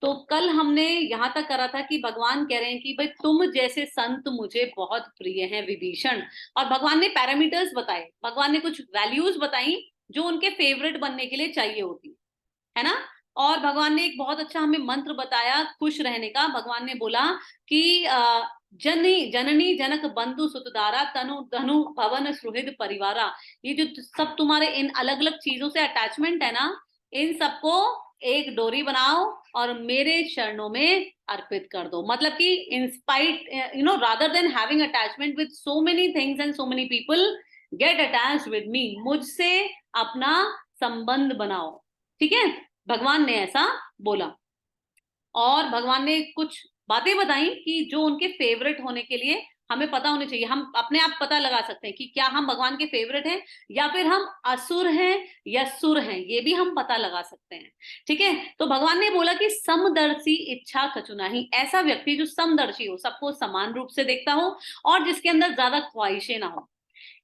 तो कल हमने यहाँ तक करा था कि भगवान कह रहे हैं कि भाई तुम जैसे संत मुझे बहुत प्रिय हैं विभीषण। और भगवान ने पैरामीटर्स बताए, भगवान ने कुछ वैल्यूज बताई जो उनके फेवरेट बनने के लिए चाहिए होती है ना। और भगवान ने एक बहुत अच्छा हमें मंत्र बताया खुश रहने का। भगवान ने बोला कि जननी जननी जनक बंधु सुतदारा तनु धनु भवन सुहृद परिवारा। ये जो सब तुम्हारे इन अलग अलग चीजों से अटैचमेंट है ना, इन सबको एक डोरी बनाओ और मेरे चरणों में अर्पित कर दो। मतलब कि in spite rather than having attachment with so many things and so many people, get attached with me. मुझसे अपना संबंध बनाओ, ठीक है। भगवान ने ऐसा बोला। और भगवान ने कुछ बातें बताई कि जो उनके फेवरेट होने के लिए हमें पता होनी चाहिए। हम अपने आप पता लगा सकते हैं कि क्या हम भगवान के फेवरेट हैं या फिर हम असुर हैं या सुर हैं, ये भी हम पता लगा सकते हैं, ठीक है। तो भगवान ने बोला कि समदर्शी इच्छा कछुनाहि, ऐसा व्यक्ति जो समदर्शी हो, सबको समान रूप से देखता हो और जिसके अंदर ज्यादा ख्वाहिशें ना हो।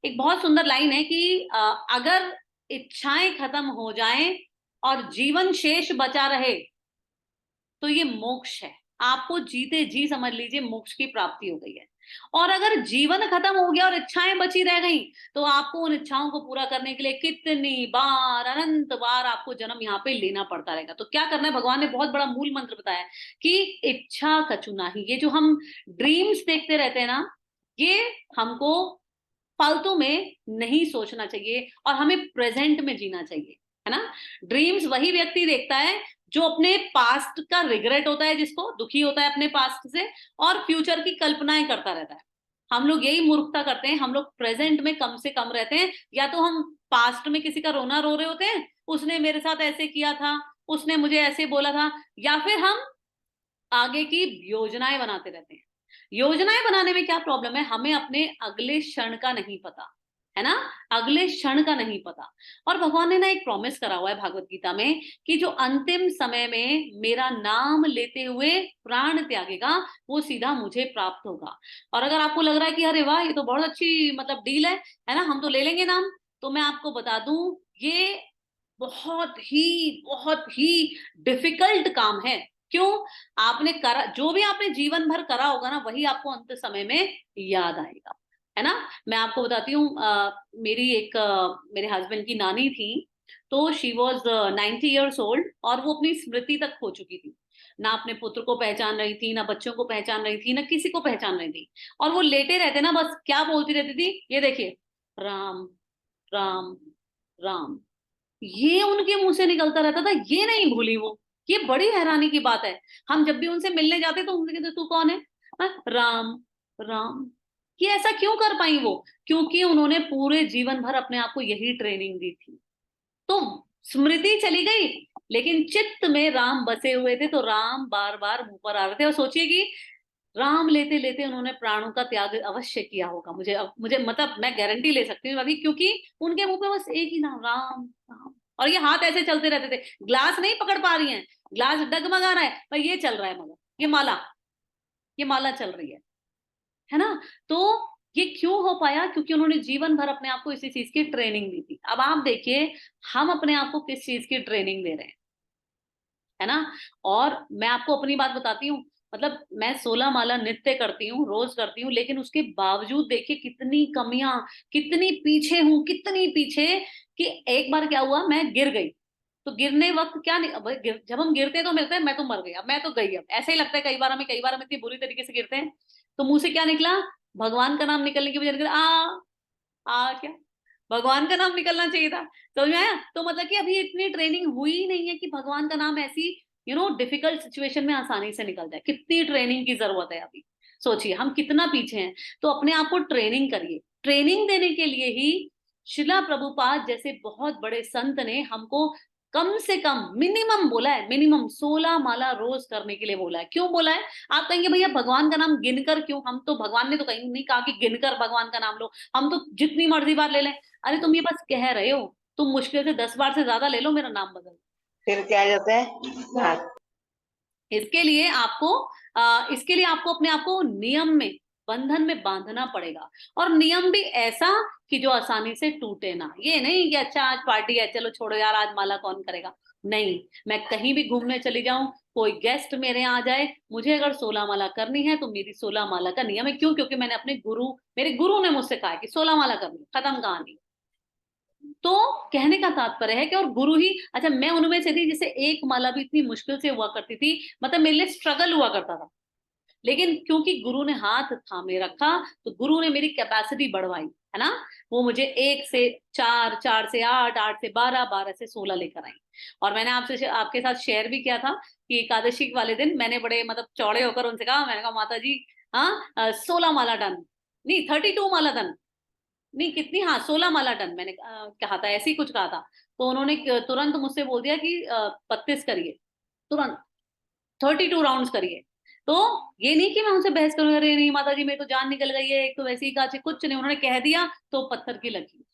एक बहुत सुंदर लाइन है कि अगर इच्छाएं खत्म हो जाएं और जीवन शेष बचा रहे तो ये मोक्ष है। आपको जीते जी समझ लीजिए मोक्ष की प्राप्ति हो गई है। और अगर जीवन खत्म हो गया और इच्छाएं बची रह गई तो आपको उन इच्छाओं को पूरा करने के लिए कितनी बार, अनंत बार आपको जन्म यहाँ पे लेना पड़ता रहेगा। तो क्या करना है, भगवान ने बहुत बड़ा मूल मंत्र बताया कि इच्छा कछुनाहि। ये जो हम ड्रीम्स देखते रहते हैं ना, ये हमको फालतू में नहीं सोचना चाहिए और हमें प्रेजेंट में जीना चाहिए, है ना। ड्रीम्स वही व्यक्ति देखता है जो अपने पास्ट का रिग्रेट होता है, जिसको दुखी होता है अपने पास्ट से, और फ्यूचर की कल्पनाएं करता रहता है। हम लोग यही मूर्खता करते हैं, हम लोग प्रेजेंट में कम से कम रहते हैं। या तो हम पास्ट में किसी का रोना रो रहे होते हैं, उसने मेरे साथ ऐसे किया था, उसने मुझे ऐसे बोला था, या फिर हम आगे की योजनाएं बनाते रहते हैं। योजनाएं बनाने में क्या प्रॉब्लम है, हमें अपने अगले क्षण का नहीं पता, है ना। अगले क्षण का नहीं पता। और भगवान ने ना एक प्रॉमिस करा हुआ है भागवत गीता में कि जो अंतिम समय में मेरा नाम लेते हुए प्राण त्यागेगा वो सीधा मुझे प्राप्त होगा। और अगर आपको लग रहा है कि अरे वाह ये तो बहुत अच्छी मतलब डील है ना, हम तो ले लेंगे नाम, तो मैं आपको बता दूं ये बहुत ही डिफिकल्ट काम है। क्यों? आपने करा, जो भी आपने जीवन भर करा होगा ना, वही आपको अंत समय में याद आएगा, है ना। मैं आपको बताती हूँ, मेरी एक मेरे हस्बैंड की नानी थी। तो शी वॉज 90 years ओल्ड और वो अपनी स्मृति तक खो चुकी थी। ना अपने पुत्र को पहचान रही थी, ना बच्चों को पहचान रही थी, ना किसी को पहचान रही थी। और वो लेटे रहते ना, बस क्या बोलती रहती थी, ये देखिए, राम राम राम, ये उनके मुंह से निकलता रहता था, ये नहीं भूली वो। ये बड़ी हैरानी की बात है। हम जब भी उनसे मिलने जाते तो उनसे कहते तू कौन है? राम राम। ये ऐसा क्यों कर पाई वो? क्योंकि उन्होंने पूरे जीवन भर अपने आप को यही ट्रेनिंग दी थी। तो स्मृति चली गई लेकिन चित्त में राम बसे हुए थे, तो राम बार बार मुंह पर आ रहे थे। और सोचिए कि राम लेते लेते उन्होंने प्राणों का त्याग अवश्य किया होगा। मुझे मतलब मैं गारंटी ले सकती हूँ अभी, क्योंकि उनके मुंह पे बस एक ही नाम, राम राम। और ये हाथ ऐसे चलते रहते थे, ग्लास नहीं पकड़ पा रही हैं, ग्लास डगमगा रहा है पर ये चल रहा है, मगर ये माला चल रही है ना। तो ये क्यों हो पाया? क्योंकि उन्होंने जीवन भर अपने आप को इसी चीज की ट्रेनिंग दी थी। अब आप देखिए हम अपने आप को किस चीज की ट्रेनिंग दे रहे हैं, है ना। और मैं आपको अपनी बात बताती हूँ, मतलब मैं 16 माला नित्य करती हूँ, रोज करती हूँ, लेकिन उसके बावजूद देखिए कितनी कमियां, कितनी पीछे हूँ, कितनी पीछे। कि एक बार क्या हुआ, मैं गिर गई। तो गिरने वक्त क्या नहीं, अब जब हम गिरते हैं तो मिलते हैं मैं तो मर गई, अब मैं तो गई, अब ऐसे ही लगता है कई बार हमें, कई बार हम इतनी बुरी तरीके से गिरते हैं तो मुंह से क्या निकला, भगवान का नाम निकलने की बजाय निकला आ क्या, भगवान का नाम निकलना चाहिए था। समझ में आया? तो मतलब कि अभी इतनी ट्रेनिंग हुई ही नहीं है कि भगवान का नाम ऐसी डिफिकल्ट सिचुएशन में आसानी से निकल जाए। कितनी ट्रेनिंग की जरूरत है अभी, सोचिए हम कितना पीछे हैं। तो अपने आप को ट्रेनिंग करिए। ट्रेनिंग देने के लिए ही शिला प्रभुपाद जैसे बहुत बड़े संत ने हमको कम से कम मिनिमम बोला है, मिनिमम 16 माला रोज करने के लिए बोला है। क्यों बोला है? आप कहेंगे भैया भगवान का नाम गिनकर क्यों? हम तो, भगवान ने तो कहीं नहीं कहा कि गिनकर भगवान का नाम लो, हम तो जितनी मर्जी बार ले लें। अरे तुम ये बस कह रहे हो, तुम मुश्किल से 10 बार से ज्यादा ले लो, मेरा नाम बदल। फिर क्या जाता है? हाँ। इसके लिए आपको इसके लिए आपको अपने आप को नियम में, बंधन में बांधना पड़ेगा। और नियम भी ऐसा कि जो आसानी से टूटे ना। ये नहीं कि अच्छा आज पार्टी है चलो छोड़ो यार आज माला कौन करेगा, नहीं, मैं कहीं भी घूमने चली जाऊं, कोई गेस्ट मेरे यहाँ आ जाए, मुझे अगर 16 माला करनी है तो मेरी 16 माला का नियम है। क्यों? क्योंकि मैंने अपने मेरे गुरु ने मुझसे कहा है कि 16 माला करनी, खत्म कहानी। तो कहने का तात्पर्य है कि और गुरु ही, अच्छा मैं उनमें से थी जिसे एक माला भी इतनी मुश्किल से हुआ करती थी, मतलब मेरे लिए स्ट्रगल हुआ करता था, लेकिन क्योंकि गुरु ने हाथ थामे रखा तो गुरु ने मेरी कैपेसिटी बढ़वाई, है ना। वो मुझे 1 से 4, 4 से 8, 8 से 12, 12 से 16 लेकर आई। और मैंने आपसे आपके साथ शेयर भी किया था कि एकादशी वाले दिन मैंने बड़े मतलब चौड़े होकर उनसे कहा, मैंने कहा माता जी, हाँ 16 माला डन, नहीं 32 माला डन, नहीं कितनी, हाँ 16 माला डन मैंने कहा था, ऐसे ही कुछ कहा था। तो उन्होंने तुरंत मुझसे बोल दिया कि 32 करिए, तुरंत 32 राउंड्स करिए। तो ये नहीं कि मैं उनसे बहस करूंगा, अरे नहीं माता जी मेरी तो जान निकल गई है, एक तो वैसे ही काचे, कुछ नहीं, उन्होंने कह दिया तो पत्थर की लकीर।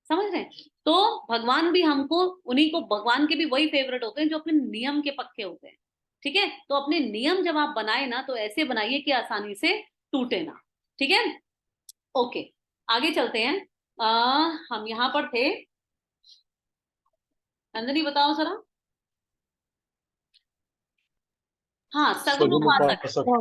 समझ रहे हैं? तो भगवान भी हमको, उन्हीं को, भगवान के भी वही फेवरेट होते हैं जो अपने नियम के पक्के होते हैं। ठीक है, तो अपने नियम जब आप बनाए ना तो ऐसे बनाइए कि आसानी से टूटे ना। ठीक है, ओके, आगे चलते हैं। हम यहाँ पर थे, नंदनी बताओ जरा। हाँ, सगुन सगुन उपासक। उपासक। हाँ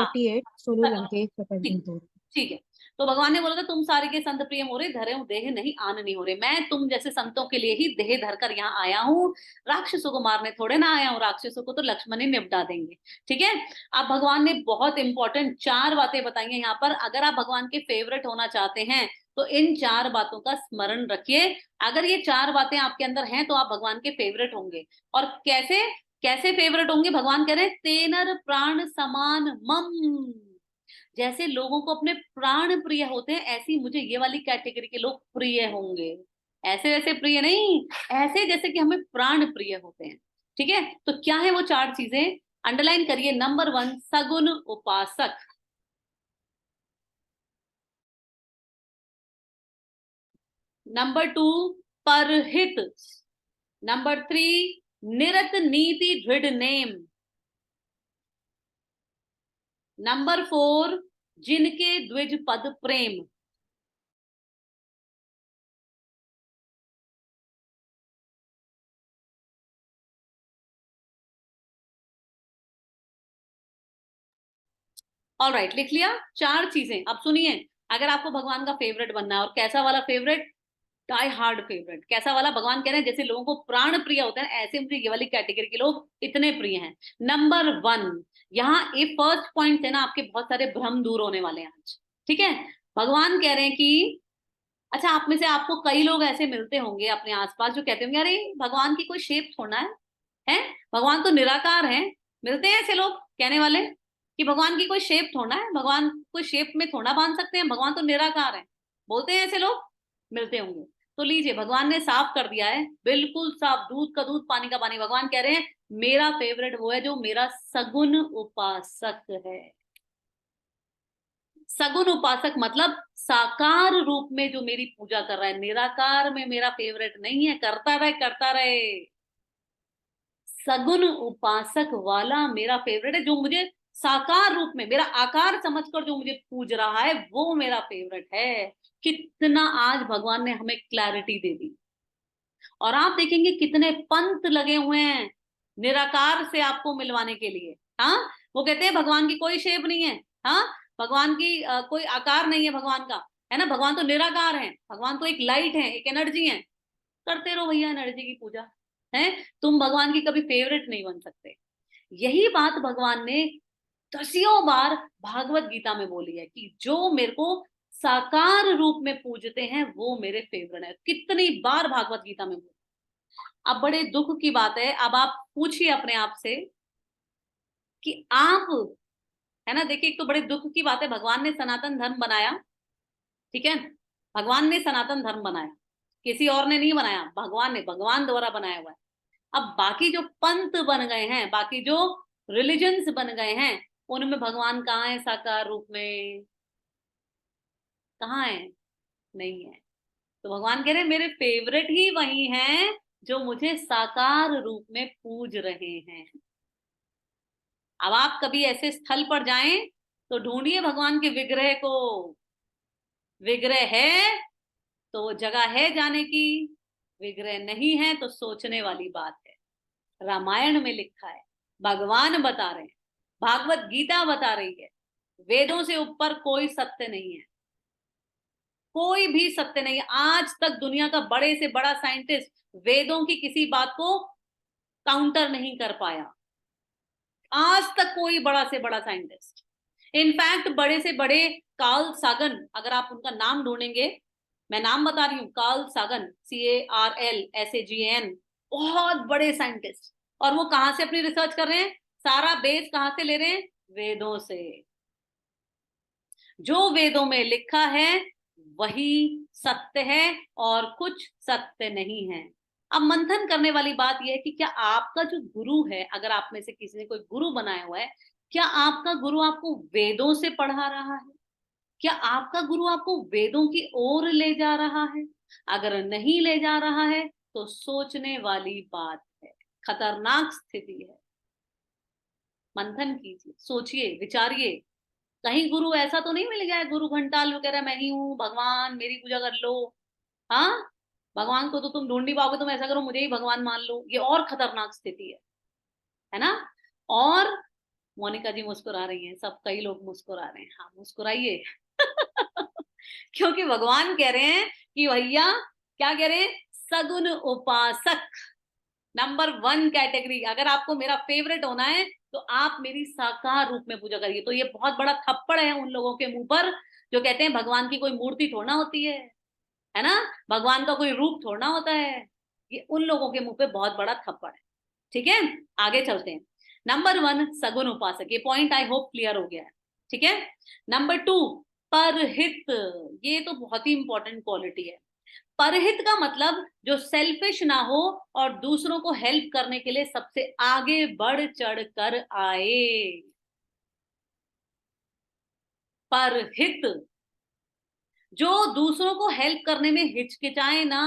48 16 हाँ, लंकेश ठीक, प्रकट। ठीक है। तो भगवान ने बोला था तुम सारे के संत प्रिय मोरे, धरे हूं देह नहीं आन नहीं हो रहे, मैं तुम जैसे संतों के लिए ही देह धरकर यहाँ आया हूँ, राक्षसों को मारने थोड़े ना आया हूँ, राक्षसों को तो लक्ष्मण ही निपटा देंगे। ठीक है, अब भगवान ने बहुत इंपॉर्टेंट 4 बातें बताई हैं यहाँ पर। अगर आप भगवान के फेवरेट होना चाहते हैं तो इन 4 बातों का स्मरण रखिए। अगर ये 4 बातें आपके अंदर हैं तो आप भगवान के फेवरेट होंगे। और कैसे, कैसे फेवरेट होंगे? भगवान कह रहे हैं तेनर प्राण समान मम, जैसे लोगों को अपने प्राण प्रिय होते हैं ऐसी मुझे ये वाली कैटेगरी के लोग प्रिय होंगे। ऐसे वैसे प्रिय नहीं, ऐसे जैसे कि हमें प्राण प्रिय होते हैं। ठीक है, तो क्या है वो 4 चीजें? अंडरलाइन करिए। नंबर 1 सगुन उपासक, नंबर 2 परहित, नंबर 3 निरत नीति दृढ़ नेम, नंबर 4 जिनके द्विज पद प्रेम। ऑल राइट, लिख लिया 4 चीजें। अब सुनिए, अगर आपको भगवान का फेवरेट बनना है, और कैसा वाला फेवरेट? Die hard favourite. कैसा वाला? भगवान कह रहे हैं जैसे लोगों को प्राण प्रिय होते हैं ऐसे मुझे ये वाली कैटेगरी के लोग इतने प्रिय हैं। नंबर 1, यहाँ ये फर्स्ट पॉइंट है ना, आपके बहुत सारे भ्रम दूर होने वाले हैं आज। ठीक है, भगवान कह रहे हैं कि अच्छा, आप में से आपको कई लोग ऐसे मिलते होंगे अपने आसपास जो कहते होंगे अरे भगवान की कोई शेप थोड़ा है भगवान तो निराकार है। मिलते हैं ऐसे लोग कहने वाले कि भगवान की कोई शेप थोड़ा है, भगवान कोई शेप में थोड़ा बांध सकते हैं, भगवान तो निराकार है। बोलते हैं ऐसे लोग, मिलते होंगे। तो लीजिए, भगवान ने साफ कर दिया है, बिल्कुल साफ, दूध का दूध पानी का पानी। भगवान कह रहे हैं मेरा फेवरेट वो है जो मेरा सगुन उपासक है। सगुन उपासक मतलब साकार रूप में जो मेरी पूजा कर रहा है, निराकार में मेरा फेवरेट नहीं है, करता रहे करता रहे। सगुन उपासक वाला मेरा फेवरेट है, जो मुझे साकार रूप में मेरा आकार समझकर जो मुझे पूज रहा है वो मेरा फेवरेट है। कितना आज भगवान ने हमें क्लैरिटी दे दी। और आप देखेंगे कितने पंथ लगे हुए हैं निराकार से आपको मिलवाने के लिए। हाँ, वो कहते हैं भगवान की कोई शेप नहीं है, हाँ भगवान की कोई आकार नहीं है भगवान का, है ना, भगवान तो निराकार है, भगवान तो एक लाइट है, एक एनर्जी है। करते रहो भैया एनर्जी की पूजा, है। तुम भगवान की कभी फेवरेट नहीं बन सकते। यही बात भगवान ने दसियों बार भागवत गीता में बोली है कि जो मेरे को साकार रूप में पूजते हैं वो मेरे फेवरेट है। कितनी बार भागवत गीता में बोली। अब बड़े दुख की बात है, अब आप पूछिए अपने आप से कि आप, है ना, देखिए एक तो बड़े दुख की बात है, भगवान ने सनातन धर्म बनाया, ठीक है, भगवान ने सनातन धर्म बनाया, किसी और ने नहीं बनाया, भगवान ने, भगवान द्वारा बनाया हुआ है। अब बाकी जो पंथ बन गए हैं, बाकी जो रिलीजन्स बन गए हैं, उनमें भगवान कहाँ है साकार रूप में? कहाँ है? नहीं है। तो भगवान कह रहे हैं मेरे फेवरेट ही वही हैं जो मुझे साकार रूप में पूज रहे हैं। अब आप कभी ऐसे स्थल पर जाएं तो ढूंढिए भगवान के विग्रह को। विग्रह है तो जगह है जाने की, विग्रह नहीं है तो सोचने वाली बात है। रामायण में लिखा है, भगवान बता रहे हैं, भागवत गीता बता रही है, वेदों से ऊपर कोई सत्य नहीं है, कोई भी सत्य नहीं है। आज तक दुनिया का बड़े से बड़ा साइंटिस्ट वेदों की किसी बात को काउंटर नहीं कर पाया, आज तक कोई बड़ा से बड़ा साइंटिस्ट। इनफैक्ट बड़े से बड़े कार्ल सागन, अगर आप उनका नाम ढूंढेंगे, मैं नाम बता रही हूँ, कार्ल सागन, CARLSAGAN, बहुत बड़े साइंटिस्ट, और वो कहां से अपनी रिसर्च कर रहे हैं, सारा बेस कहां से ले रहे हैं, वेदों से। जो वेदों में लिखा है वही सत्य है और कुछ सत्य नहीं है। अब मंथन करने वाली बात यह है कि क्या आपका जो गुरु है, अगर आप में से किसी ने कोई गुरु बनाया हुआ है, क्या आपका गुरु आपको वेदों से पढ़ा रहा है? क्या आपका गुरु आपको वेदों की ओर ले जा रहा है? अगर नहीं ले जा रहा है तो सोचने वाली बात है, खतरनाक स्थिति है। मंथन कीजिए, सोचिए, विचारिए, कहीं गुरु ऐसा तो नहीं मिल गया है, गुरु घंटाल कह रहा है मैं ही हूं भगवान, मेरी पूजा कर लो। हाँ, भगवान को तो तुम ढूंढ नहीं पाओगे, तुम ऐसा करो मुझे ही भगवान मान लो, ये और खतरनाक स्थिति है ना। और मोनिका जी मुस्कुरा रही हैं, सब कई लोग मुस्कुरा रहे हैं, हाँ मुस्कुराइए। क्योंकि भगवान कह रहे हैं कि भैया, क्या कह रहे हैं, सगुन उपासक नंबर 1 कैटेगरी, अगर आपको मेरा फेवरेट होना है तो आप मेरी साकार रूप में पूजा करिए। तो ये बहुत बड़ा थप्पड़ है उन लोगों के मुंह पर जो कहते हैं भगवान की कोई मूर्ति थोड़ा होती है ना, भगवान का कोई रूप थोड़ा होता है। ये उन लोगों के मुंह पे बहुत बड़ा थप्पड़ है। ठीक है, आगे चलते हैं। नंबर 1 सगुन उपासक, ये पॉइंट आई होप क्लियर हो गया है। ठीक है। नंबर 2 परहित, ये तो बहुत ही इंपॉर्टेंट क्वालिटी है। परहित का मतलब जो सेल्फिश ना हो और दूसरों को हेल्प करने के लिए सबसे आगे बढ़ चढ़ कर आए। परहित, जो दूसरों को हेल्प करने में हिचकिचाए ना।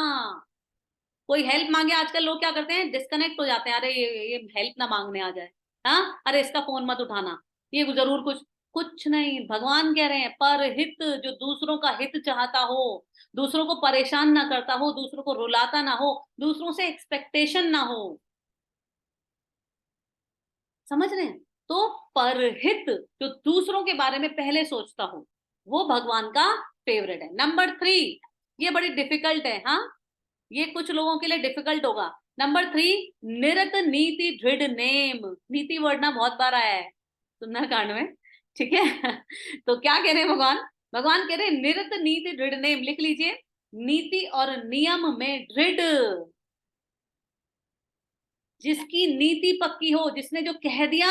कोई हेल्प मांगे, आजकल लोग क्या करते हैं, डिस्कनेक्ट हो जाते हैं, अरे ये हेल्प ना मांगने आ जाए, हाँ अरे इसका फोन मत उठाना, ये जरूर कुछ। कुछ नहीं, भगवान कह रहे हैं परहित, जो दूसरों का हित चाहता हो, दूसरों को परेशान ना करता हो, दूसरों को रुलाता ना हो, दूसरों से एक्सपेक्टेशन ना हो। समझ रहे हैं? तो परहित, जो दूसरों के बारे में पहले सोचता हो, वो भगवान का फेवरेट है। नंबर 3, ये बड़ी डिफिकल्ट है, हाँ ये कुछ लोगों के लिए डिफिकल्ट होगा। नंबर 3 निरत नीति दृढ़ नेम, नीति वर्ड ना बहुत बार आया है सुंदरकांड में। ठीक है। तो क्या कह रहे हैं भगवान, भगवान कह रहे हैं निरत नीति दृढ़ नेम, लिख लीजिए, नीति और नियम में दृढ़, जिसकी नीति पक्की हो, जिसने जो कह दिया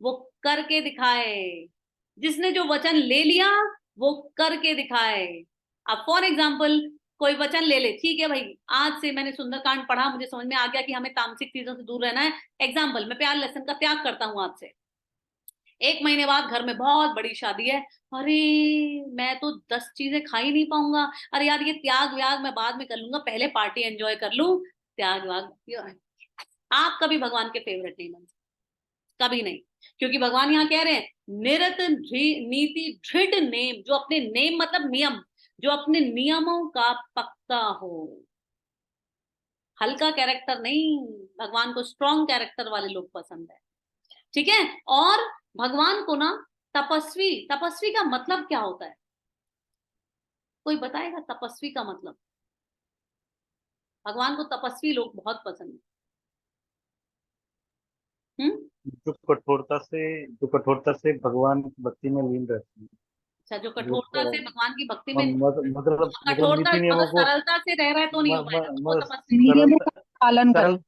वो करके दिखाए, जिसने जो वचन ले लिया वो करके दिखाए। अब फॉर एग्जाम्पल कोई वचन ले ले, ठीक है भाई आज से मैंने सुंदरकांड पढ़ा, मुझे समझ में आ गया कि हमें तामसिक चीजों से दूर रहना है। एग्जाम्पल, मैं प्याज लहसुन का त्याग करता हूं आज से। 1 महीने बाद घर में बहुत बड़ी शादी है, अरे मैं तो 10 चीजें खा ही नहीं पाऊंगा, अरे यार ये त्याग व्याग मैं बाद में कर लूंगा, पहले पार्टी एंजॉय कर लूं, त्याग व्याग। आप कभी भगवान के फेवरेट नहीं बन सकते, कभी नहीं। क्योंकि भगवान यहाँ कह रहे हैं निरत नीति दृढ़ नेम, जो अपने नेम मतलब नियम, जो अपने नियमों का पक्का हो। हल्का कैरेक्टर नहीं, भगवान को स्ट्रॉन्ग कैरेक्टर वाले लोग पसंद है। ठीक है। और भगवान को ना तपस्वी, तपस्वी का मतलब क्या होता है, कोई बताएगा तपस्वी का मतलब? भगवान को तपस्वी लोग बहुत पसंद है। जो कठोरता से भगवान की भक्ति में लीन रहते हैं। अच्छा, जो जो कठोरता से भगवान की भक्ति में, मतलब कठोरता नीति नियमों अगर को सरलता से रह रहा है तो नहीं हो पाएगा, तो वो तपस्वी नहीं है। नियमों सरलता का पालन सरल करें।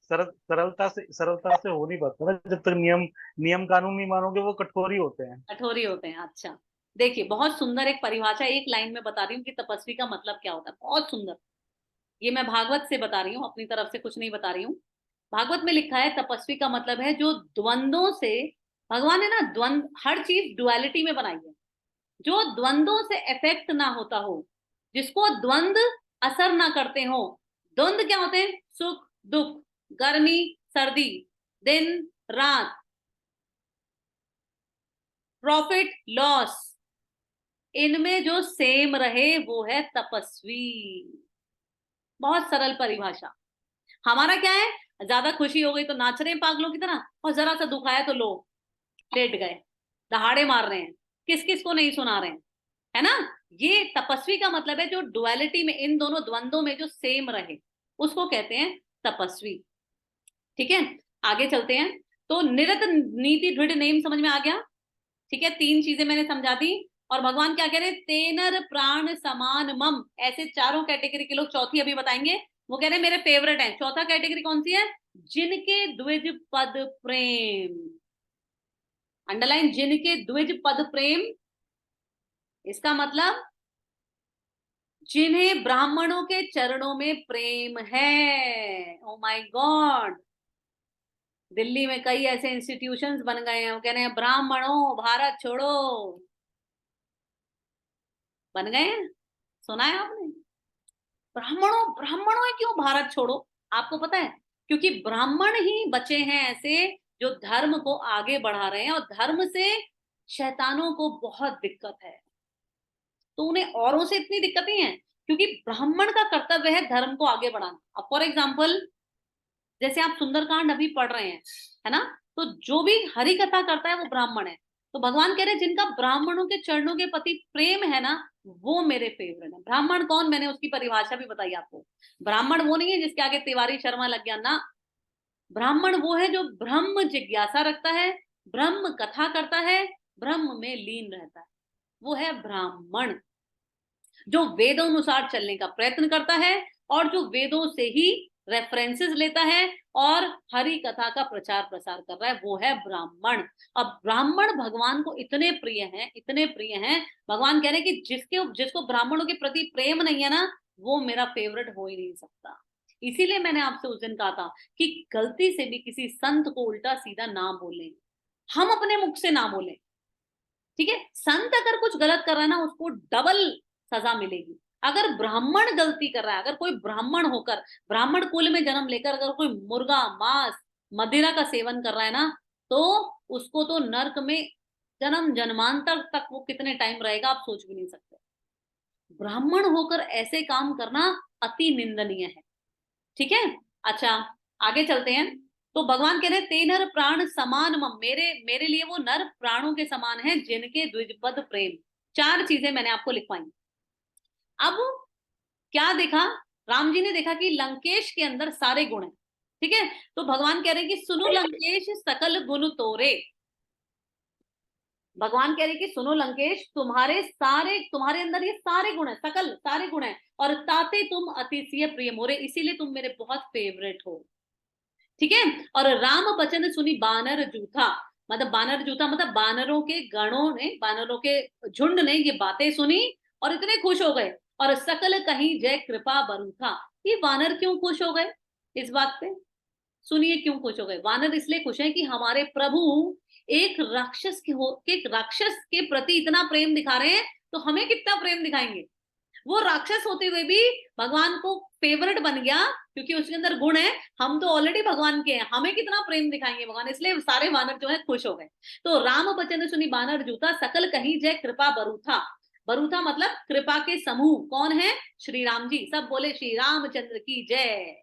सरल सरलता से हो नहीं पाता ना, जब तक नियम नियम कानून नहीं मानोगे वो कठोर ही होते हैं। कठोरी होते हैं, अच्छा। देखिए बहुत सुंदर एक परिभाषा एक लाइन में बता रही हूँ कि तपस्वी का मतलब क्या होता है, बहुत सुंदर। ये मैं भागवत से बता रही हूँ, अपनी तरफ से कुछ नहीं बता रही हूँ। भागवत में लिखा है तपस्वी का मतलब है जो द्वंद्वों से, भगवान ने ना द्वंद्व, हर चीज डुअलिटी में बनाई है, जो द्वंद्वों से इफेक्ट ना होता हो, जिसको द्वंद्व असर ना करते हो। द्वंद्व क्या होते हैं, सुख दुख, गर्मी सर्दी, दिन रात, प्रॉफिट लॉस, इनमें जो सेम रहे वो है तपस्वी। बहुत सरल परिभाषा। हमारा क्या है, ज्यादा खुशी हो गई तो नाच रहे हैं पागलों की तरह, और जरा सा दुख आया तो लो लेट गए, दहाड़े मार रहे हैं, किस किस को नहीं सुना रहे हैं, है ना। ये तपस्वी का मतलब है जो डुअलिटी में, इन दोनों द्वंद्वों में जो सेम रहे, उसको कहते हैं तपस्वी। ठीक है, आगे चलते हैं। तो निरत नीति दृढ़ नेम समझ में आ गया। ठीक है, 3 चीजें मैंने समझा दी। और भगवान क्या कह रहे हैं, तेनर प्राण समान मम, ऐसे चारों कैटेगरी के लोग चौथी अभी बताएंगे, वो कह रहे हैं मेरे फेवरेट हैं। चौथा कैटेगरी कौन सी है, जिनके द्विज पद प्रेम, अंडरलाइन, जिनके द्विज पद प्रेम, इसका मतलब जिन्हें ब्राह्मणों के चरणों में प्रेम है। ओ माय गॉड, दिल्ली में कई ऐसे इंस्टीट्यूशंस बन गए हैं, वो कह रहे हैं ब्राह्मणों भारत छोड़ो, बन गए हैं, सुना है आपने, ब्राह्मणों ब्राह्मणों है क्यों भारत छोड़ो, आपको पता है, क्योंकि ब्राह्मण ही बचे हैं ऐसे जो धर्म को आगे बढ़ा रहे हैं, और धर्म से शैतानों को बहुत दिक्कत है, तो उन्हें औरों से इतनी दिक्कत नहीं है, क्योंकि ब्राह्मण का कर्तव्य है धर्म को आगे बढ़ाना। अब फॉर एग्जाम्पल, जैसे आप सुंदरकांड अभी पढ़ रहे हैं, है ना, तो जो भी हरि कथा करता है वो ब्राह्मण है। तो भगवान कह रहे हैं जिनका ब्राह्मणों के चरणों के प्रति प्रेम है ना, वो मेरे फेवरेट है। ब्राह्मण कौन, मैंने उसकी परिभाषा भी बताई आपको। ब्राह्मण वो नहीं है जिसके आगे तिवारी शर्मा लग गया ना, ब्राह्मण वो है जो ब्रह्म जिज्ञासा रखता है, ब्रह्म कथा करता है, ब्रह्म में लीन रहता है, वो है ब्राह्मण, जो वेदों अनुसार चलने का प्रयत्न करता है और जो वेदों से ही रेफरेंसेस लेता है और हरि कथा का प्रचार प्रसार कर रहा है, वो है ब्राह्मण। अब ब्राह्मण भगवान को इतने प्रिय हैं, इतने प्रिय हैं, भगवान कह रहे हैं कि जिसको ब्राह्मणों के प्रति प्रेम नहीं है ना, वो मेरा फेवरेट हो ही नहीं सकता। इसीलिए मैंने आपसे उस दिन कहा था कि गलती से भी किसी संत को उल्टा सीधा ना बोलें, हम अपने मुख से ना बोलें। ठीक है, संत अगर कुछ गलत कर रहा है ना, उसको डबल सजा मिलेगी। अगर ब्राह्मण गलती कर रहा है, अगर कोई ब्राह्मण होकर, ब्राह्मण कुल में जन्म लेकर अगर कोई मुर्गा मांस मदिरा का सेवन कर रहा है ना, तो उसको तो नर्क में जन्म जन्मांतर तक वो कितने टाइम रहेगा आप सोच भी नहीं सकते। ब्राह्मण होकर ऐसे काम करना अति निंदनीय है। ठीक है, अच्छा आगे चलते हैं। तो भगवान कह रहे हैं ते नर प्राण समान मम, मेरे मेरे लिए वो नर प्राणों के समान है जिनके द्विजपद प्रेम। 4 चीजें मैंने आपको लिखवाई। अब क्या देखा, राम जी ने देखा कि लंकेश के अंदर सारे गुण हैं। ठीक है, तो भगवान कह रहे हैं कि सुनो लंकेश सकल गुण तोरे, भगवान कह रहे हैं कि सुनो लंकेश, तुम्हारे अंदर ये सारे गुण है, सकल सारे गुण है, और ताते तुम अतिशय प्रिय मोरे, इसीलिए तुम मेरे बहुत फेवरेट हो। ठीक है, और राम बचन सुनी बानर जूथा, मतलब बानर जूथा मतलब बानरों के गणों ने, बानरों के झुंड ने ये बातें सुनी और इतने खुश हो गए, और सकल कहीं जय कृपा बरूथा। ये वानर क्यों खुश हो गए इस बात पे, सुनिए क्यों खुश हो गए। वानर इसलिए खुश हैं कि हमारे प्रभु एक राक्षस के प्रति इतना प्रेम दिखा रहे हैं, तो हमें कितना प्रेम दिखाएंगे। वो राक्षस होते हुए भी भगवान को फेवरेट बन गया, क्योंकि उसके अंदर गुण है, हम तो ऑलरेडी भगवान के हैं, हमें कितना प्रेम दिखाएंगे भगवान, इसलिए सारे वानर जो है खुश हो गए। तो राम बचन सुनी बानर जूता, सकल कहीं जय कृपा बरूथा, बरूथा मतलब कृपा के समूह, कौन है, श्री राम जी, सब बोले श्री रामचंद्र की जय।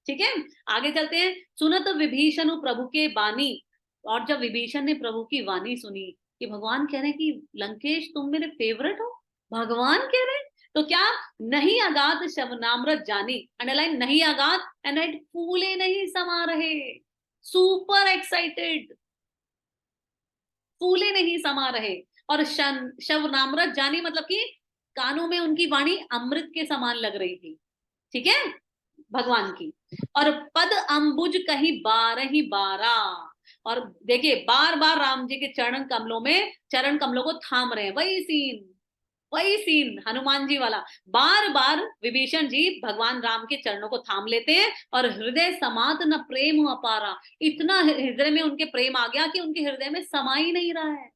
ठीक है, आगे चलते हैं। सुनत विभीषण प्रभु के बानी, और जब विभीषण ने प्रभु की वाणी सुनी कि भगवान कह रहे हैं कि लंकेश तुम मेरे फेवरेट हो, भगवान कह रहे हैं, तो क्या, नहीं अगाध शवनामृत जानी, अंडरलाइन नहीं अगाध, एंड फूले नहीं समा रहे, सुपर एक्साइटेड, फूले नहीं समा रहे, और शवनामृत जानी मतलब कि कानों में उनकी वाणी अमृत के समान लग रही थी। ठीक है, भगवान की, और पद अंबुज कहीं 12 12, और देखिए बार बार राम जी के चरण कमलों को थाम रहे हैं, वही सीन हनुमान जी वाला, बार बार विभीषण जी भगवान राम के चरणों को थाम लेते हैं, और हृदय समात न प्रेम अपारा, इतना हृदय में उनके प्रेम आ गया कि उनके हृदय में समा ही नहीं रहा है,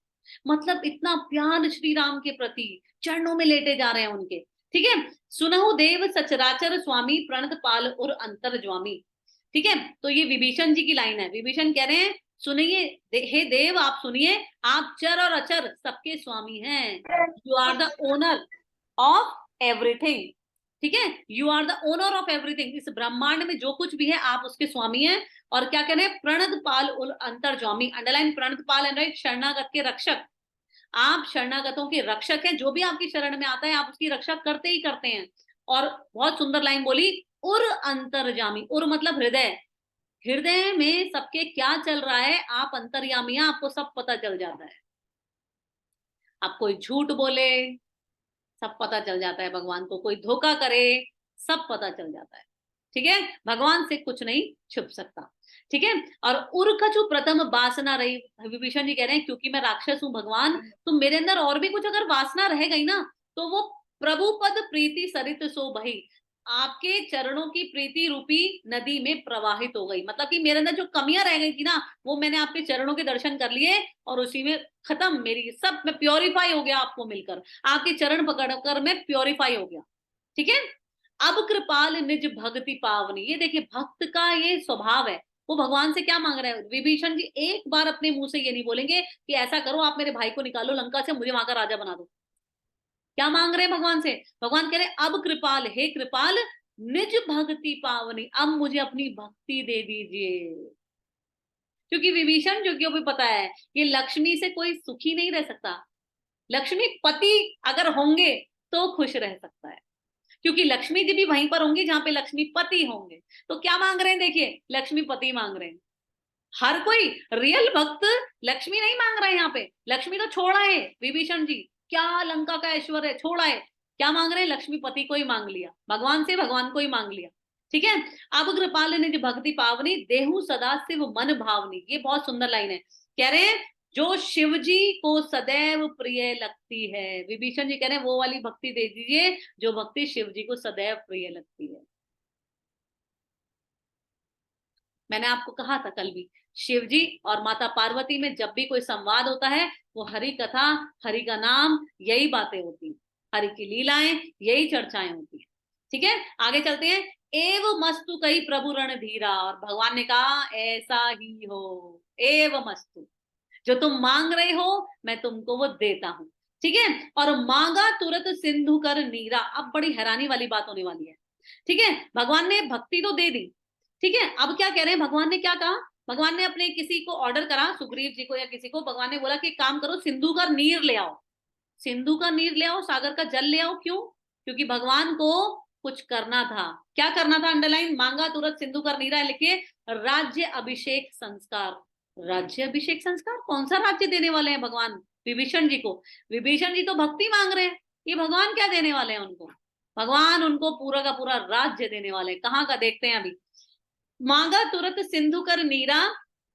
मतलब इतना प्यार श्री राम के प्रति, चरणों में लेटे जा रहे हैं उनके। ठीक है, सुनहु देव सचराचर स्वामी प्रणत पाल और अंतर ज्वामी। ठीक है, तो ये विभीषण जी की लाइन है, विभीषण कह रहे हैं सुनिए, हे देव आप सुनिए, आप चर और अचर सबके स्वामी हैं, you are the owner of everything. ठीक है, you are the owner of everything, इस ब्रह्मांड में जो कुछ भी है आप उसके स्वामी हैं। और क्या कह रहे हैं, प्रणत पाल उल अंतर्जामी, अंडरलाइन प्रणत पाल एंड राइट, शरणागत के रक्षक, आप शरणागतों के रक्षक हैं, जो भी आपकी शरण में आता है आप उसकी रक्षा करते ही करते हैं। और बहुत सुंदर लाइन बोली, उर अंतर्जामी, उर मतलब हृदय, हृदय में सबके क्या चल रहा है आप अंतर्यामी हैं, आपको सब पता चल जाता है। आप कोई झूठ बोले सब पता चल जाता है भगवान को, कोई धोखा करे सब पता चल जाता है। ठीक है, भगवान से कुछ नहीं छुप सकता। ठीक है, और उर्खचु प्रथम वासना रही, विभीषण जी कह रहे हैं क्योंकि मैं राक्षस हूं भगवान, तो मेरे अंदर और भी कुछ अगर वासना रह गई ना, तो वो प्रभु पद प्रीति सरित सो बही, आपके चरणों की प्रीति रूपी नदी में प्रवाहित हो गई। मतलब कि मेरे अंदर जो कमियां रह गई थी ना, वो मैंने आपके चरणों के दर्शन कर लिए और उसी में खत्म, मेरी सब, मैं प्योरीफाई हो गया आपको मिलकर, आपके चरण पकड़कर मैं प्योरीफाई हो गया। ठीक है, अब कृपाल निज भक्ति पावनी, ये देखिए भक्त का ये स्वभाव है, वो भगवान से क्या मांग रहे हैं। विभीषण जी एक बार अपने मुंह से ये नहीं बोलेंगे कि ऐसा करो आप मेरे भाई को निकालो लंका से, मुझे वहां का राजा बना दो। क्या मांग रहे हैं भगवान से, भगवान कह रहे हैं अब कृपाल, हे कृपाल निज भक्ति पावनी, अब मुझे अपनी भक्ति दे दीजिए। क्योंकि विभीषण जो भी पता है कि लक्ष्मी से कोई सुखी नहीं रह सकता, लक्ष्मी पति अगर होंगे तो खुश रह सकता है, क्योंकि लक्ष्मी जी भी वहीं पर होंगी जहां पे लक्ष्मी पति होंगे। तो क्या मांग रहे हैं, देखिए लक्ष्मी पति मांग रहे हैं। हर कोई रियल भक्त लक्ष्मी नहीं मांग रहा है, यहाँ पे लक्ष्मी तो छोड़ा है विभीषण जी, क्या लंका का ऐश्वर्य छोड़ा है, क्या मांग रहे हैं, लक्ष्मी पति को ही मांग लिया, भगवान से भगवान को ही मांग लिया। ठीक है, अब कृपाल ने भक्ति पावनी देहु सदा शिव मन भावनी, ये बहुत सुंदर लाइन है। कह रहे हैं जो शिव जी को सदैव प्रिय लगती है, विभीषण जी कह रहे हैं वो वाली भक्ति दे दीजिए जो भक्ति शिव जी को सदैव प्रिय लगती है। मैंने आपको कहा था कल भी, शिव जी और माता पार्वती में जब भी कोई संवाद होता है वो हरि कथा, हरि का नाम, यही बातें होती हैं, हरि की लीलाएं, यही चर्चाएं होती हैं। ठीक है, आगे चलते हैं। एव मस्तु कही प्रभु रण धीरा, और भगवान ने कहा ऐसा ही हो, एव मस्तु, जो तुम मांग रहे हो मैं तुमको वो देता हूं। ठीक है, और मांगा तुरंत सिंधु कर नीरा, अब बड़ी हैरानी वाली बात होने वाली है। ठीक है, भगवान ने भक्ति तो दे दी, ठीक है, अब क्या कह रहे हैं, भगवान ने क्या कहा, भगवान ने अपने किसी को ऑर्डर करा, सुग्रीव जी को या किसी को, भगवान ने बोला कि काम करो सिंधु का नीर ले आओ, सिंधु का नीर ले आओ, सागर का जल ले आओ। क्यों, क्योंकि भगवान को कुछ करना था। क्या करना था, अंडरलाइन, मांगा तुरंत सिंधु का नीरा, लिखिए राज्य अभिषेक संस्कार। राज्य अभिषेक संस्कार, कौन सा राज्य देने वाले हैं भगवान विभीषण जी को, विभीषण जी तो भक्ति मांग रहे हैं, ये भगवान क्या देने वाले हैं उनको, भगवान उनको पूरा का पूरा राज्य देने वाले हैं। कहाँ का देखते हैं अभी, मांगा तुरंत सिंधु कर नीरा,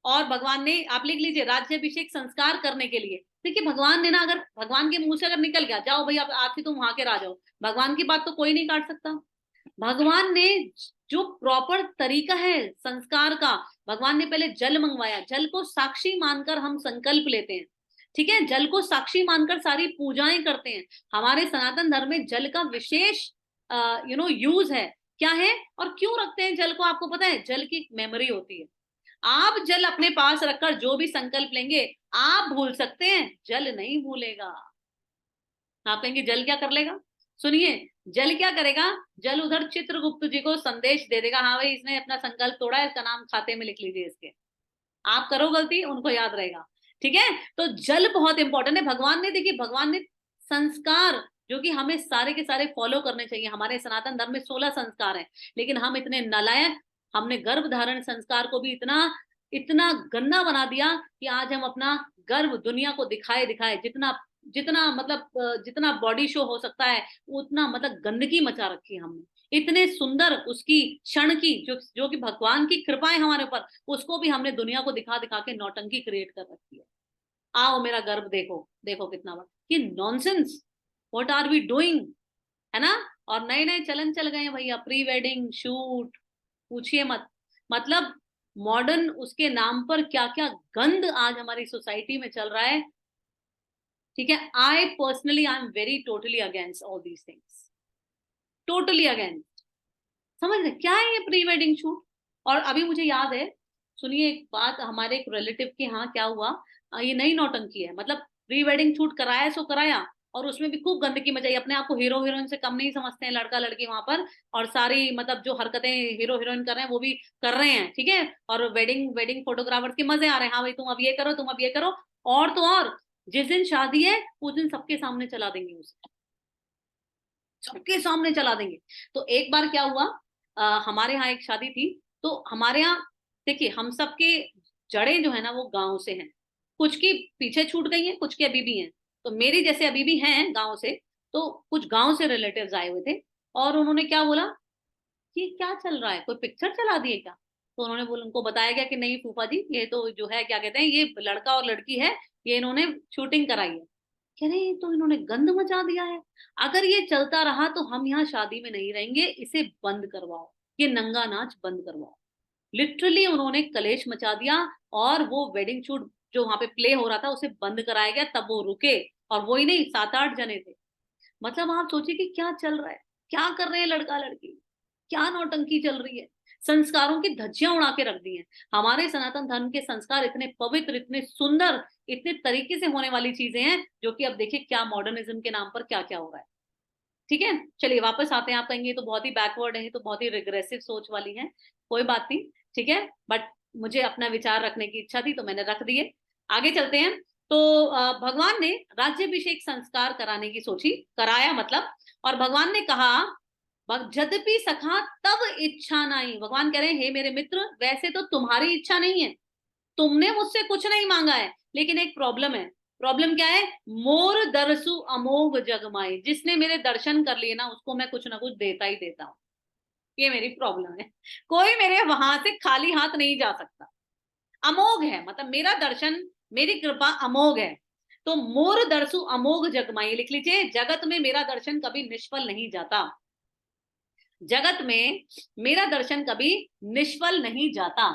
और भगवान ने, आप लिख लीजिए, राज्यभिषेक संस्कार करने के लिए। देखिए भगवान ने ना, अगर भगवान के मुंह से अगर निकल गया जाओ भाई आप आज ही तुम वहां के राजा हो, भगवान की बात तो कोई नहीं काट सकता। भगवान ने जो प्रॉपर तरीका है संस्कार का, भगवान ने पहले जल मंगवाया, जल को साक्षी मानकर हम संकल्प लेते हैं। ठीक है, जल को साक्षी मानकर सारी पूजाएं करते हैं। हमारे सनातन धर्म में जल का विशेष यूज है। क्या है और क्यों रखते हैं जल को, आपको पता है, जल की मेमोरी होती है। आप जल अपने पास रखकर जो भी संकल्प लेंगे आप भूल सकते हैं, जल नहीं भूलेगा। आप कहेंगे जल क्या कर लेगा, सुनिए, जल क्या करेगा, जल उधर चित्रगुप्त जी को संदेश दे देगा, हाँ भाई इसने अपना संकल्प तोड़ा है, इसका नाम खाते में लिख लीजिए इसके, आप करो गलती उनको याद रहेगा। ठीक है, तो जल बहुत इंपॉर्टेंट है। भगवान ने, देखिए भगवान ने संस्कार जो कि हमें सारे के सारे फॉलो करने चाहिए, हमारे सनातन धर्म में 16 संस्कार हैं, लेकिन हम इतने नालायक, हमने गर्भ धारण संस्कार को भी इतना इतना गंदा बना दिया कि आज हम अपना गर्भ दुनिया को दिखाए दिखाए, जितना जितना मतलब जितना बॉडी शो हो सकता है उतना मतलब गंदगी मचा रखी है हमने, इतने सुंदर उसकी क्षण की जो कि भगवान की कृपा है हमारे ऊपर, उसको भी हमने दुनिया को दिखा दिखा के नौटंकी क्रिएट कर रखी है। आओ मेरा गर्भ देखो, देखो कितना बड़ा, ये nonsense, what are we doing, है ना। और नए नए चलन चल गए हैं भैया, प्री वेडिंग शूट, पूछिए मत, मतलब मॉडर्न उसके नाम पर क्या क्या गंद आज हमारी सोसाइटी में चल रहा है। ठीक है, I personally I am very totally against all these things, totally against. समझ रहे क्या है ये प्री वेडिंग शूट। और अभी मुझे याद है, सुनिए एक बात, हमारे एक रिलेटिव के यहाँ क्या हुआ, ये नई नौटंकी है, मतलब प्री वेडिंग शूट कराया सो कराया, और उसमें भी खूब गंदगी मचाई, अपने आप को हीरो हीरोइन से कम नहीं समझते हैं लड़का लड़की वहां पर, और सारी मतलब जो हरकतें हीरो हीरोइन कर रहे हैं वो भी कर रहे हैं, ठीक है। और वेडिंग वेडिंग फोटोग्राफर्स के मजे आ रहे हैं, हाँ भाई तुम अब ये करो, तुम अब ये करो। और तो और जिस दिन शादी है उस दिन सबके सामने चला देंगे उसे, सबके सामने चला देंगे। तो एक बार क्या हुआ, हमारे यहाँ एक शादी थी, तो हमारे यहाँ देखिए हम सबके जड़ें जो है ना वो गांव से हैं, कुछ की पीछे छूट गई हैं, कुछ की अभी भी हैं। तो मेरी जैसे अभी भी हैं गांव से, तो कुछ गांव से रिलेटिव्स आए हुए थे, और उन्होंने क्या बोला, ये क्या चल रहा है, कोई पिक्चर चला दिए क्या? तो उन्होंने बोला, उनको बताया गया कि नहीं फूफा जी, ये तो जो है क्या कहते हैं, ये लड़का और लड़की है, ये इन्होंने शूटिंग कराई है। कह रहे ये तो इन्होंने गंद मचा दिया है, अगर ये चलता रहा तो हम यहाँ शादी में नहीं रहेंगे, इसे बंद करवाओ, ये नंगा नाच बंद करवाओ। लिटरली उन्होंने कलेश मचा दिया, और वो वेडिंग शूट जो वहां पे प्ले हो रहा था उसे बंद कराया गया, तब वो रुके। और वो ही नहीं, 7-8 जने थे। मतलब आप सोचिए कि क्या चल रहा है, क्या कर रहे हैं लड़का लड़की, क्या नौटंकी चल रही है, संस्कारों की धज्जियां उड़ा के रख दी हैं। हमारे सनातन धर्म के संस्कार इतने पवित्र, इतने सुंदर, इतने तरीके से होने वाली चीजें हैं, जो कि अब देखिए क्या मॉडर्निज्म के नाम पर क्या क्या हो रहा है। ठीक है, चलिए वापस आते हैं। आप कहेंगे ये तो बहुत ही बैकवर्ड है, तो बहुत ही रिग्रेसिव सोच वाली है, कोई बात नहीं, ठीक है, बट मुझे अपना विचार रखने की इच्छा थी तो मैंने रख दिए। आगे चलते हैं। तो भगवान ने राज्यभिषेक संस्कार कराने की सोची, कराया मतलब, और भगवान ने कहा, जद्यपि सखा तब इच्छा नहीं, भगवान कह रहे हैं हे मेरे मित्र, वैसे तो तुम्हारी इच्छा नहीं है, तुमने मुझसे कुछ नहीं मांगा है, लेकिन एक प्रॉब्लम है। प्रॉब्लम क्या है? मोर दरसु अमोघ जगमाई, जिसने मेरे दर्शन कर लिए ना उसको मैं कुछ ना कुछ देता ही देता हूं, ये मेरी प्रॉब्लम है। कोई मेरे वहां से खाली हाथ नहीं जा सकता। अमोघ है मतलब मेरा दर्शन, मेरी कृपा अमोघ है। तो मोर दरसु अमोघ जगमाई लिख लीजिए, जगत में मेरा दर्शन कभी निष्फल नहीं जाता, जगत में मेरा दर्शन कभी निष्फल नहीं जाता।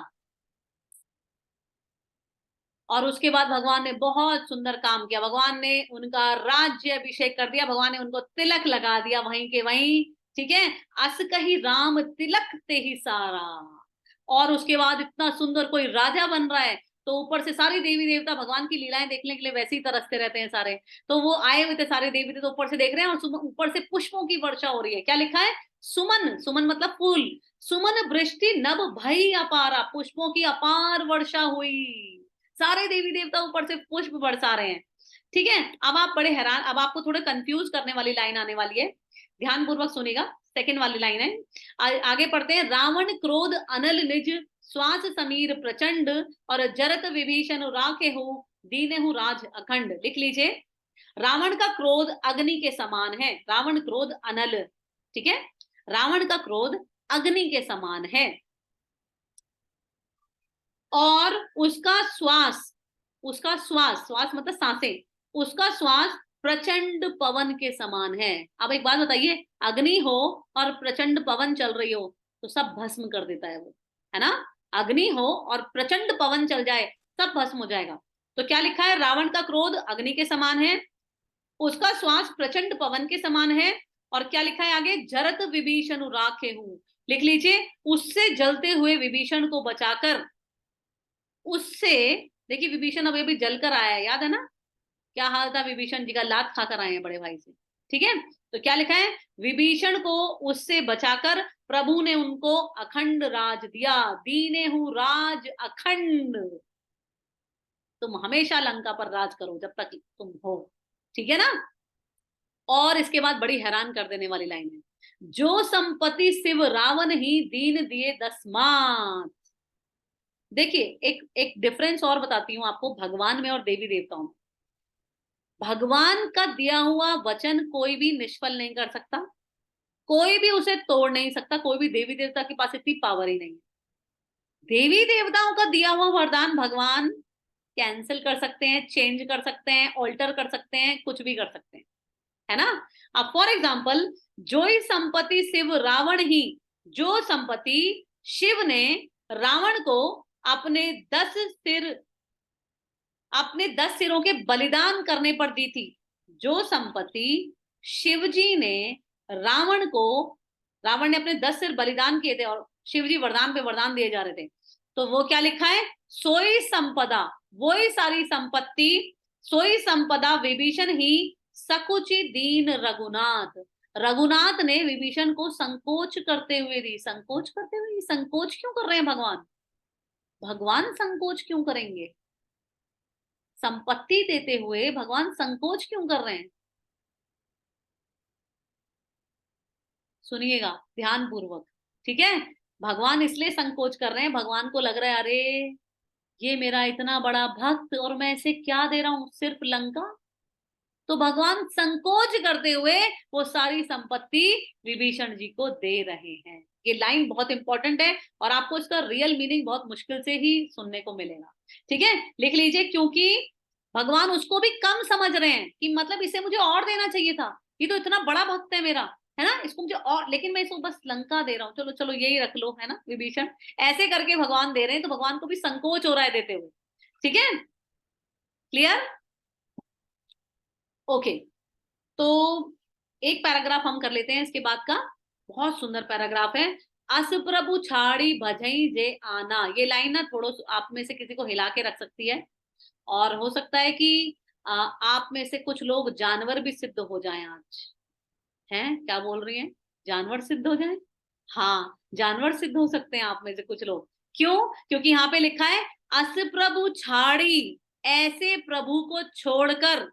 और उसके बाद भगवान ने बहुत सुंदर काम किया, भगवान ने उनका राज्य अभिषेक कर दिया, भगवान ने उनको तिलक लगा दिया वहीं के वहीं, ठीक है, अस कही राम तिलक ते ही सारा। और उसके बाद इतना सुंदर कोई राजा बन रहा है, तो ऊपर से सारे देवी देवता भगवान की लीलाएं देखने के लिए वैसे ही तरसते रहते हैं सारे। तो वो आए हुए थे सारे देवी देवता, ऊपर से देख रहे हैं, और ऊपर से पुष्पों की वर्षा हो रही है। क्या लिखा है? सुमन, सुमन मतलब फूल, सुमन वृष्टि नभ भई अपारा, पुष्पों की अपार वर्षा हुई, सारे देवी देवता ऊपर से पुष्प बरसा रहे हैं। ठीक है, अब आप बड़े हैरान, अब आपको थोड़े कंफ्यूज करने वाली लाइन आने वाली है, ध्यान पूर्वक सुनिएगा। सेकंड वाली लाइन है, आगे पढ़ते हैं। रावण क्रोध अनल निज, श्वास समीर प्रचंड, और जरत विभीषण राखे हो, दीने हूं राज अखंड। लिख लीजिए, रावण का क्रोध अग्नि के समान है, रावण क्रोध अनल, ठीक है, रावण का क्रोध अग्नि के समान है, और उसका श्वास, उसका श्वास, श्वास मतलब सांसें, उसका श्वास प्रचंड पवन के समान है। अब एक बात बताइए, अग्नि हो और प्रचंड पवन चल रही हो तो सब भस्म कर देता है वो, है ना। अग्नि हो और प्रचंड पवन चल जाए सब भस्म हो जाएगा। तो क्या लिखा है? रावण का क्रोध अग्नि के समान है, उसका श्वास प्रचंड पवन के समान है, और क्या लिखा है आगे? जरत विभीषण राखे हूं। लिख लीजिए, उससे जलते हुए विभीषण को बचाकर, उससे, देखिए विभीषण अब अभी जलकर आया है, याद है ना क्या हाल था विभीषण जी का, लात खाकर आए हैं बड़े भाई से, ठीक है। तो क्या लिखा है? विभीषण को उससे बचाकर प्रभु ने उनको अखंड राज दिया, दीने हूं राज अखंड। तुम हमेशा लंका पर राज करो जब तक तुम हो, ठीक है ना। और इसके बाद बड़ी हैरान कर देने वाली लाइन है, जो संपत्ति शिव रावण ही दीन दिए दसमात। देखिए एक एक डिफरेंस और बताती हूँ आपको भगवान में और देवी देवताओं में। भगवान का दिया हुआ वचन कोई भी निष्फल नहीं कर सकता, कोई भी उसे तोड़ नहीं सकता, कोई भी देवी देवता के पास इतनी पावर ही नहीं है। देवी देवताओं का दिया हुआ वरदान भगवान कैंसिल कर सकते हैं, चेंज कर सकते हैं, ऑल्टर कर सकते हैं, कुछ भी कर सकते हैं, है ना। अब फॉर एग्जाम्पल, जो ही संपत्ति शिव रावण ही, जो संपत्ति शिव ने रावण को अपने 10 सिर, अपने 10 सिरों के बलिदान करने पर दी थी, जो संपत्ति शिवजी ने रावण को, रावण ने अपने 10 सिर बलिदान किए थे और शिवजी वरदान पे वरदान दिए जा रहे थे, तो वो क्या लिखा है? सोई संपदा, वही सारी संपत्ति, सोई संपदा विभीषण ही सकुचि दीन रघुनाथ। रघुनाथ ने विभीषण को संकोच करते हुए दी। संकोच करते हुए, संकोच क्यों कर रहे हैं भगवान? भगवान संकोच क्यों करेंगे? संपत्ति देते हुए भगवान संकोच क्यों कर रहे हैं? सुनिएगा ध्यान पूर्वक, ठीक है। भगवान इसलिए संकोच कर रहे हैं, भगवान को लग रहा है अरे ये मेरा इतना बड़ा भक्त और मैं इसे क्या दे रहा हूं, सिर्फ लंका। तो भगवान संकोच करते हुए वो सारी संपत्ति विभीषण जी को दे रहे हैं। ये लाइन बहुत इंपॉर्टेंट है और आपको इसका रियल मीनिंग बहुत मुश्किल से ही सुनने को मिलेगा, ठीक है। लिख लीजिए, क्योंकि भगवान उसको भी कम समझ रहे हैं कि मतलब इसे मुझे और देना चाहिए था, ये तो इतना बड़ा भक्त है मेरा, है ना, इसको मुझे और, लेकिन मैं इसको बस लंका दे रहा हूँ, चलो चलो यही रख लो, है ना विभीषण। ऐसे करके भगवान दे रहे हैं, तो भगवान को भी संकोच हो रहा है देते हुए, ठीक है। क्लियर? ओके, तो एक पैराग्राफ हम कर लेते हैं इसके बाद का, बहुत सुंदर पैराग्राफ है। अस प्रभु छाड़ी भजई जे आना। ये लाइन ना थोड़ा आप में से किसी को हिला के रख सकती है, और हो सकता है कि आप में से कुछ लोग जानवर भी सिद्ध हो जाएं आज। हैं, क्या बोल रही हैं? जानवर सिद्ध हो जाएं? हाँ, जानवर सिद्ध हो सकते हैं आप में से कुछ लोग। क्यों? क्योंकि यहाँ पे लिखा है अस प्रभु छाड़ी, ऐसे प्रभु को छोड़कर,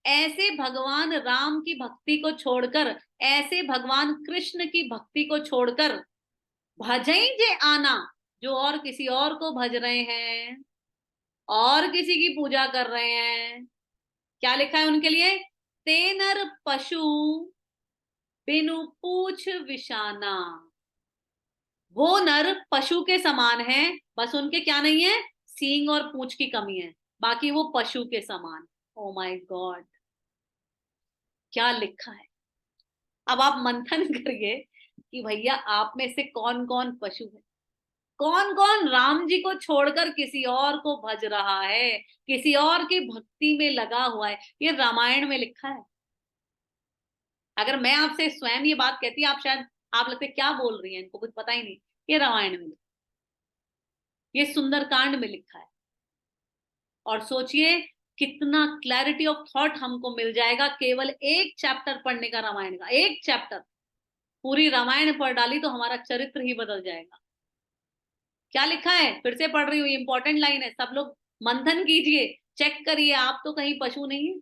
ऐसे भगवान राम की भक्ति को छोड़कर, ऐसे भगवान कृष्ण की भक्ति को छोड़कर, भजई जे आना, जो और किसी और को भज रहे हैं, और किसी की पूजा कर रहे हैं। क्या लिखा है उनके लिए? ते नर पशु बिनु पूछ विशाना। वो नर पशु के समान है, बस उनके क्या नहीं है, सींग और पूंछ की कमी है, बाकी वो पशु के समान। ओ माय गॉड, क्या लिखा है। अब आप मंथन करिए कि भैया आप में से कौन कौन पशु है, कौन कौन राम जी को छोड़कर किसी और को भज रहा है, किसी और की भक्ति में लगा हुआ है। ये रामायण में लिखा है। अगर मैं आपसे स्वयं ये बात कहती, आप शायद, आप लगते क्या बोल रही हैं, इनको कुछ पता ही नहीं। ये रामायण में, ये सुंदरकांड में लिखा है। और सोचिए कितना क्लैरिटी ऑफ थॉट हमको मिल जाएगा केवल एक चैप्टर पढ़ने का, रामायण का एक चैप्टर। पूरी रामायण पढ़ डाली तो हमारा चरित्र ही बदल जाएगा। क्या लिखा है, फिर से पढ़ रही हूँ, ये इंपॉर्टेंट लाइन है, सब लोग मंथन कीजिए, चेक करिए आप तो कहीं पशु नहीं है।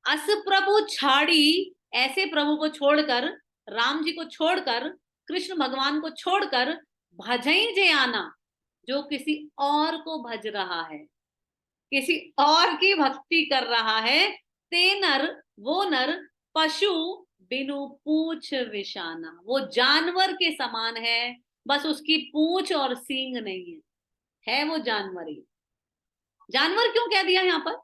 अस प्रभु छाड़ी, ऐसे प्रभु को छोड़कर, राम जी को छोड़कर, कृष्ण भगवान को छोड़कर, भजई जे आना, जो किसी और को भज रहा है, किसी और की भक्ति कर रहा है। ते नर, वो नर, पशु बिनु पूछ विशाना, वो जानवर के समान है, बस उसकी पूंछ और सींग नहीं है वो जानवर ही। जानवर क्यों कह दिया यहाँ पर?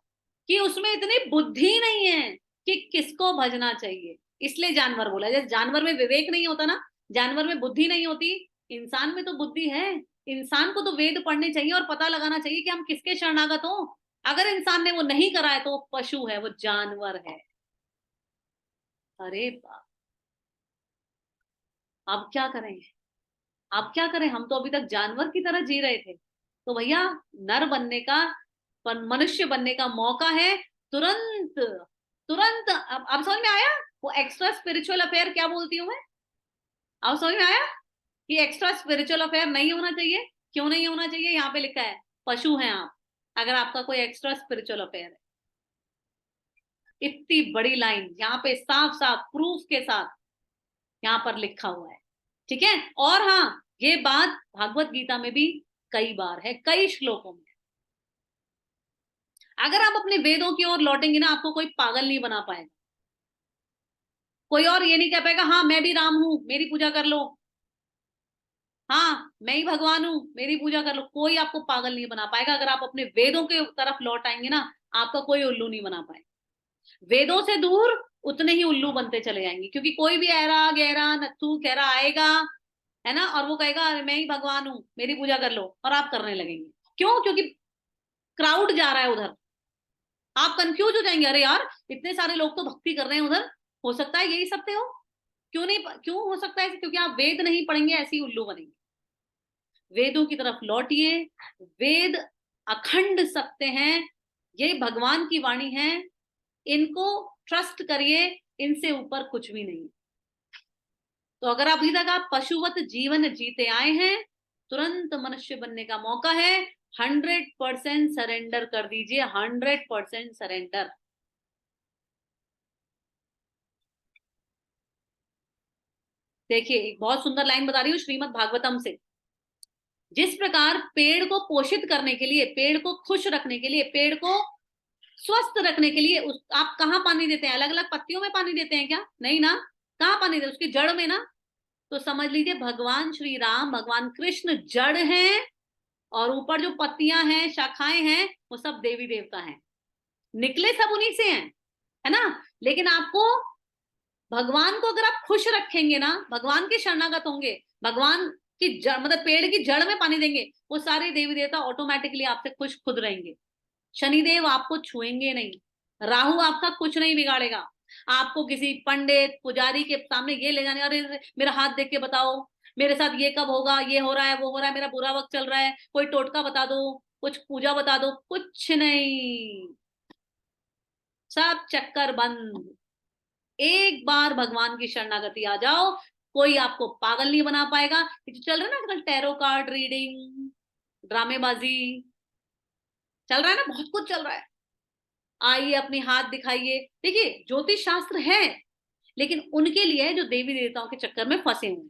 कि उसमें इतनी बुद्धि नहीं है कि किसको भजना चाहिए, इसलिए जानवर बोला। जैसे जानवर में विवेक नहीं होता ना, जानवर में बुद्धि नहीं होती, इंसान में तो बुद्धि है। इंसान को तो वेद पढ़ने चाहिए और पता लगाना चाहिए कि हम किसके शरणागत हो। अगर इंसान ने वो नहीं करा है तो वो पशु है, वो जानवर है। अरे बाप, अब क्या करें, अब क्या करें, हम तो अभी तक जानवर की तरह जी रहे थे। तो भैया नर बनने का, मनुष्य बनने का मौका है, तुरंत तुरंत। अब समझ में आया वो एक्स्ट्रा स्पिरिचुअल अफेयर क्या बोलती हूँ मैं? अब समझ में आया कि एक्स्ट्रा स्पिरिचुअल अफेयर नहीं होना चाहिए। क्यों नहीं होना चाहिए? यहाँ पे लिखा है पशु हैं आप, अगर आपका कोई एक्स्ट्रा स्पिरिचुअल अफेयर है। इतनी बड़ी लाइन यहाँ पे साफ साफ प्रूफ के साथ यहाँ पर लिखा हुआ है, ठीक है। और हाँ, ये बात भागवत गीता में भी कई बार है, कई श्लोकों में। अगर आप अपने वेदों की ओर लौटेंगे ना, आपको कोई पागल नहीं बना पाएगा। कोई और ये नहीं कह पाएगा हाँ मैं भी राम हूं मेरी पूजा कर लो, हाँ मैं ही भगवान हूं मेरी पूजा कर लो। कोई आपको पागल नहीं बना पाएगा। अगर आप अपने वेदों के तरफ लौट आएंगे ना, आपका कोई उल्लू नहीं बना पाएगा। वेदों से दूर उतने ही उल्लू बनते चले जाएंगे, क्योंकि कोई भी ऐरा गहरा नत्थू खैरा आएगा, है ना, और वो कहेगा अरे मैं ही भगवान हूं मेरी पूजा कर लो, और आप करने लगेंगे। क्यों? क्योंकि क्राउड जा रहा है उधर। आप कंफ्यूज हो जाएंगे, अरे यार इतने सारे लोग तो भक्ति कर रहे हैं उधर, हो सकता है यही सत्य हो। क्यों नहीं, क्यों हो सकता है? क्योंकि आप वेद नहीं पढ़ेंगे, ऐसे ही उल्लू बनेंगे। वेदों की तरफ लौटिए, वेद अखंड सत्य हैं, ये भगवान की वाणी है, इनको ट्रस्ट करिए, इनसे ऊपर कुछ भी नहीं। तो अगर अभी तक आप पशुवत जीवन जीते आए हैं, तुरंत मनुष्य बनने का मौका है। 100% सरेंडर कर दीजिए, 100% सरेंडर। देखिए, एक बहुत सुंदर लाइन बता रही हूँ श्रीमद् भागवतम से। जिस प्रकार पेड़ को पोषित करने के लिए, पेड़ को खुश रखने के लिए, पेड़ को स्वस्थ रखने के लिए आप कहाँ पानी देते हैं? अलग अलग पत्तियों में पानी देते हैं क्या? नहीं ना। कहाँ पानी देते हैं? उसकी जड़ में ना। तो समझ लीजिए भगवान श्री राम, भगवान कृष्ण जड़ हैं, और ऊपर जो पत्तियां हैं, शाखाएं हैं, वो सब देवी देवता हैं, निकले सब उन्हीं से हैं, है ना। लेकिन आपको भगवान को अगर आप खुश रखेंगे ना, भगवान के शरणागत होंगे, भगवान की जड़ मतलब पेड़ की जड़ में पानी देंगे, वो सारे देवी देवता ऑटोमेटिकली आपसे खुश खुद रहेंगे। शनिदेव आपको छुएंगे नहीं, राहु आपका कुछ नहीं बिगाड़ेगा। आपको किसी पंडित पुजारी के सामने ये ले जाने, अरे मेरा हाथ देख के बताओ, मेरे साथ ये कब होगा, ये हो रहा है, वो हो रहा है, मेरा बुरा वक्त चल रहा है, कोई टोटका बता दो, कुछ पूजा बता दो, कुछ नहीं, सब चक्कर बंद। एक बार भगवान की शरणागति आ जाओ, कोई आपको पागल नहीं बना पाएगा। ये जो चल रहा है ना आजकल, टैरो कार्ड रीडिंग, ड्रामेबाजी चल रहा है ना, बहुत कुछ चल रहा है। आइए अपने हाथ दिखाइए। देखिए ज्योतिष शास्त्र है, लेकिन उनके लिए है जो देवी देवताओं के चक्कर में फंसे हुए।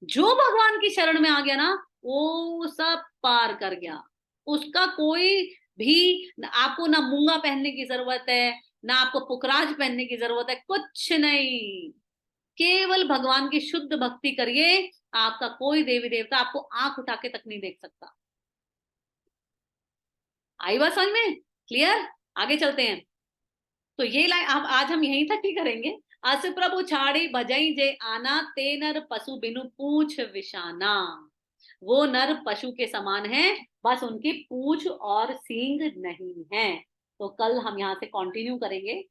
जो भगवान की शरण में आ गया ना, वो सब पार कर गया। उसका कोई भी आपको ना मूंगा पहनने की जरूरत है, ना आपको पुखराज पहनने की जरूरत है, कुछ नहीं। केवल भगवान की शुद्ध भक्ति करिए, आपका कोई देवी देवता आपको आंख उठा के तक नहीं देख सकता। आई बात समझ में? क्लियर? आगे चलते हैं। तो ये लाइन अब आज हम यहीं तक ही करेंगे। अस प्रभु छाड़ी भजई जे आना, ते नर पशु बिनु पूछ विशाना। वो नर पशु के समान है, बस उनकी पूछ और सींग नहीं है। तो कल हम यहाँ से कंटिन्यू करेंगे।